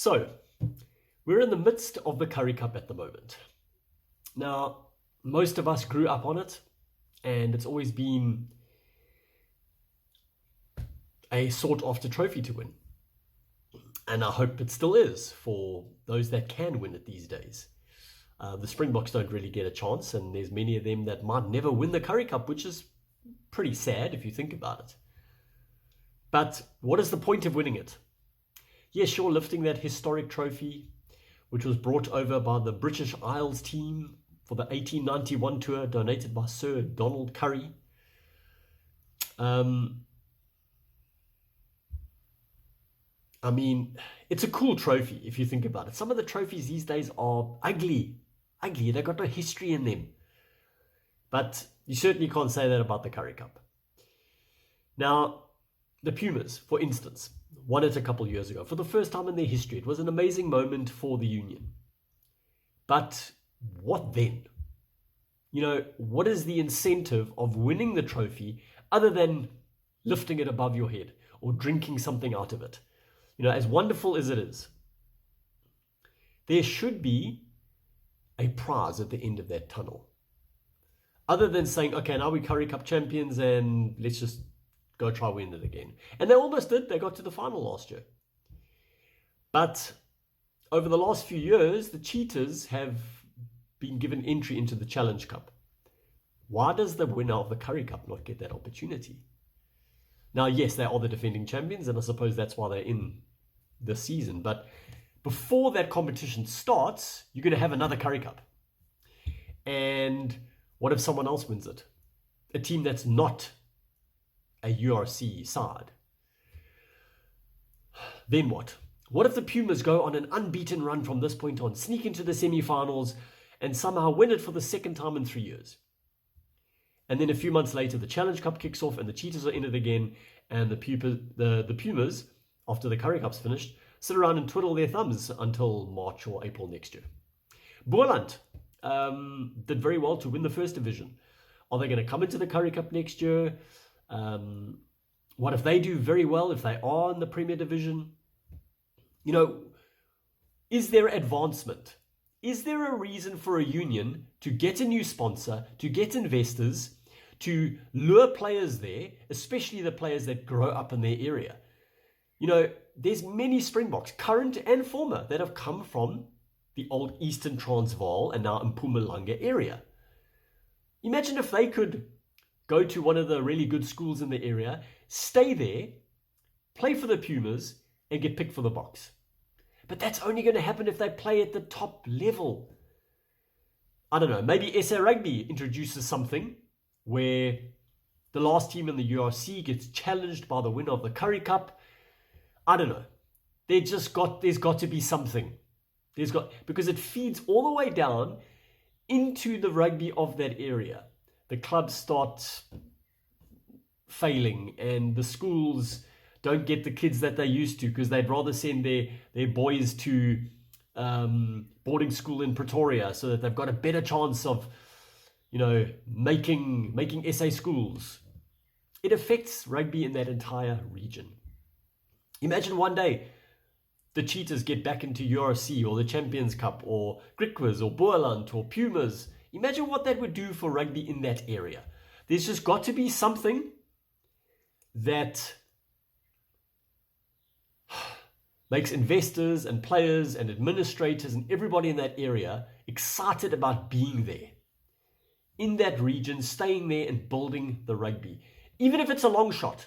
So, we're in the midst of the Currie Cup at the moment. Now, most of us grew up on it, and it's always been a sought-after trophy to win. And I hope it still is for those that can win it these days. The Springboks don't really get a chance, and there's many of them that might never win the Currie Cup, which is pretty sad if you think about it. But what is the point of winning it? Yeah, sure, lifting that historic trophy, which was brought over by the British Isles team for the 1891 tour, donated by Sir Donald Currie. I mean, it's a cool trophy if you think about it. Some of the trophies these days are ugly. They've got no history in them. But you certainly can't say that about the Currie Cup. Now, the Pumas, for instance, won it a couple of years ago for the first time in their history. It was an amazing moment for the Union. But what then? You know, what is the incentive of winning the trophy other than lifting it above your head or drinking something out of it? You know, as wonderful as it is, there should be a prize at the end of that tunnel. Other than saying, okay, now we're Currie Cup champions and let's just go try win it again. And they almost did. They got to the final last year. But over the last few years, the Cheetahs have been given entry into the Challenge Cup. Why does the winner of the Currie Cup not get that opportunity? Now, yes, they are the defending champions, and I suppose that's why they're in the season. But before that competition starts, you're going to have another Currie Cup. And what if someone else wins it? A team that's not a URC side. Then what? What if the Pumas go on an unbeaten run from this point on, sneak into the semi-finals, and somehow win it for the second time in 3 years? And then a few months later, the Challenge Cup kicks off and the Cheetahs are in it again. And the Pumas, after the Currie Cup's finished, sit around and twiddle their thumbs until March or April next year. Boland did very well to win the first division. Are they going to come into the Currie Cup next year? What if they do very well, if they are in the Premier Division? You know, is there advancement? Is there a reason for a union to get a new sponsor, to get investors, to lure players there, especially the players that grow up in their area? You know, there's many Springboks, current and former, that have come from the old Eastern Transvaal and now Mpumalanga area. Imagine if they could go to one of the really good schools in the area, stay there, play for the Pumas, and get picked for the Boks. But that's only going to happen if they play at the top level. I don't know, maybe SA Rugby introduces something where the last team in the URC gets challenged by the winner of the Currie Cup. I don't know. There's got to be something. Because it feeds all the way down into the rugby of that area. The clubs start failing and the schools don't get the kids that they used to because they'd rather send their boys to boarding school in Pretoria so that they've got a better chance of, you know, making SA schools. It affects rugby in that entire region. Imagine one day the Cheetahs get back into URC or the Champions Cup or Griquas or Boerland or Pumas. Imagine what that would do for rugby in that area. There's just got to be something that makes investors and players and administrators and everybody in that area excited about being there. In that region, staying there and building the rugby. Even if it's a long shot.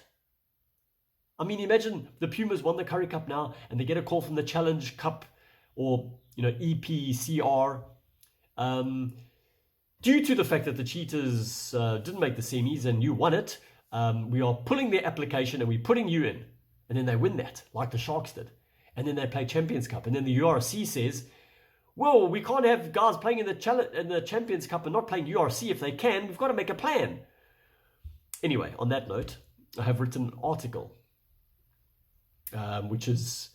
I mean, imagine the Pumas won the Currie Cup now and they get a call from the Challenge Cup or, you know, EPCR. Due to the fact that the Cheetahs didn't make the semis and you won it, we are pulling their application and we're putting you in. And then they win that, like the Sharks did. And then they play Champions Cup. And then the URC says, well, we can't have guys playing in the Champions Cup and not playing URC if they can. We've got to make a plan. Anyway, on that note, I have written an article, which is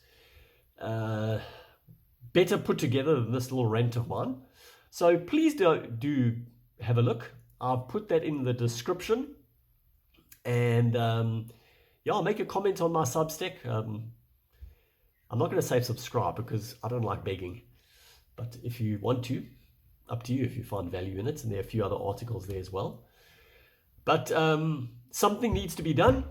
better put together than this little rant of mine. So please do have a look. I'll put that in the description. And yeah, I'll make a comment on my Substack. I'm not going to say subscribe because I don't like begging. But if you want to, up to you if you find value in it. And there are a few other articles there as well. But something needs to be done.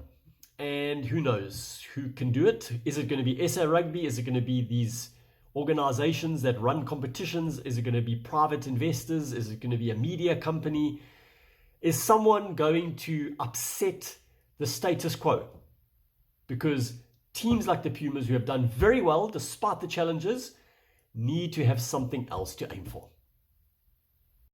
And who knows who can do it? Is it going to be SA Rugby? Is it going to be these organizations that run competitions? Is it going to be private investors? Is it going to be a media company? Is someone going to upset the status quo? Because teams like the Pumas, who have done very well despite the challenges, need to have something else to aim for.